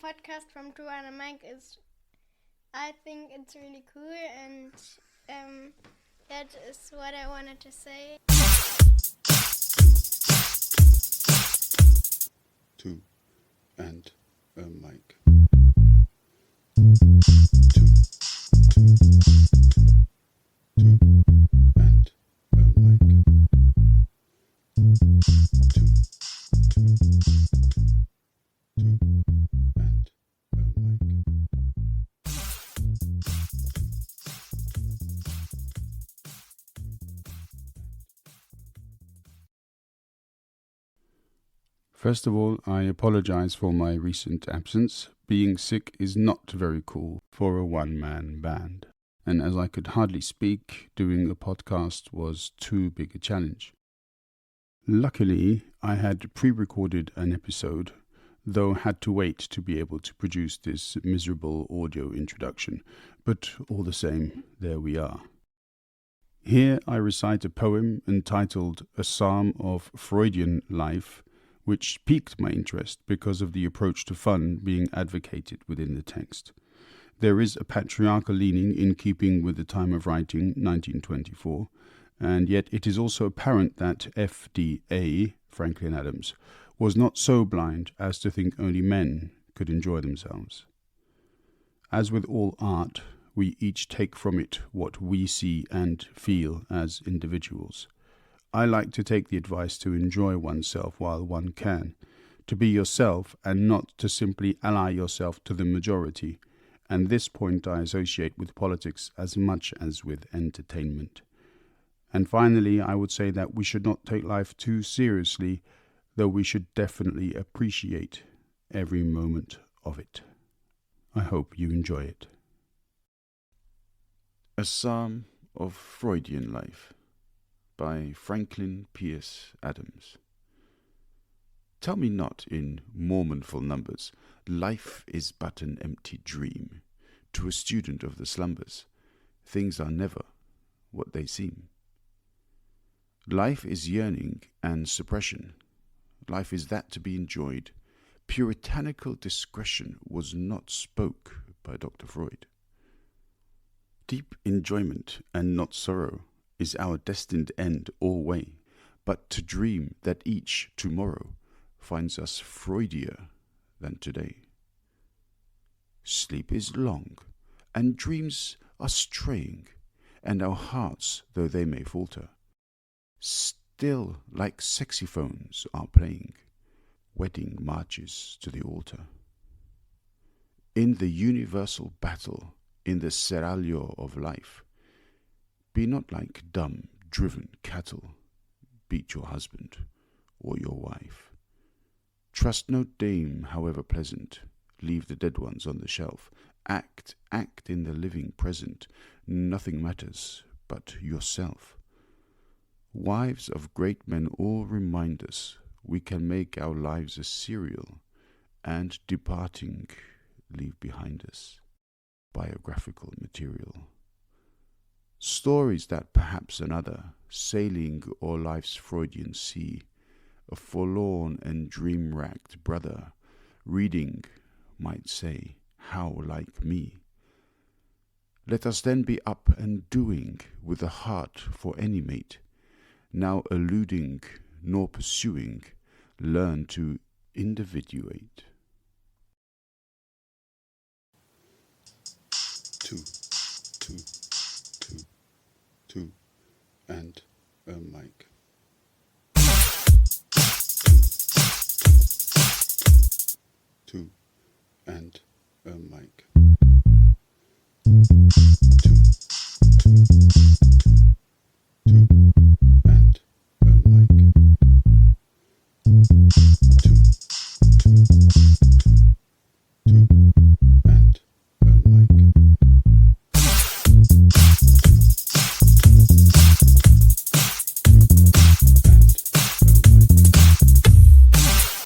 podcast from Drew and Mike I think it's really cool, and that is what I wanted to say. Two and a mic. First of all, I apologize for my recent absence. Being sick is not very cool for a one-man band. And as I could hardly speak, doing a podcast was too big a challenge. Luckily, I had pre-recorded an episode, though had to wait to be able to produce this miserable audio introduction. But all the same, there we are. Here I recite a poem entitled A Psalm of Freudian Life, which piqued my interest because of the approach to fun being advocated within the text. There is a patriarchal leaning in keeping with the time of writing, 1924, and yet it is also apparent that F.P.A, Franklin Adams, was not so blind as to think only men could enjoy themselves. As with all art, we each take from it what we see and feel as individuals. I like to take the advice to enjoy oneself while one can, to be yourself and not to simply ally yourself to the majority, and this point I associate with politics as much as with entertainment. And finally, I would say that we should not take life too seriously, though we should definitely appreciate every moment of it. I hope you enjoy it. A Psalm of Freudian Life by Franklin Pierce Adams. Tell me not in mournful numbers, life is but an empty dream. To a student of the slumbers, things are never what they seem. Life is yearning and suppression. Life is that to be enjoyed. Puritanical discretion was not spoke by Dr. Freud. Deep enjoyment and not sorrow is our destined end alway, but to dream that each tomorrow finds us Freudier than today. Sleep is long, and dreams are straying, and our hearts, though they may falter, still like saxophones are playing, wedding marches to the altar. In the universal battle, in the seraglio of life, be not like dumb, driven cattle. Beat your husband or your wife. Trust no dame, however pleasant. Leave the dead ones on the shelf. Act in the living present. Nothing matters but yourself. Wives of great men all remind us we can make our lives a serial, and departing, leave behind us biographical material. Stories that perhaps another, sailing o'er life's Freudian sea, a forlorn and dream-racked brother, reading, might say, how like me. Let us then be up and doing, with a heart for any mate, now eluding nor pursuing, learn to individuate. Two, and a mic.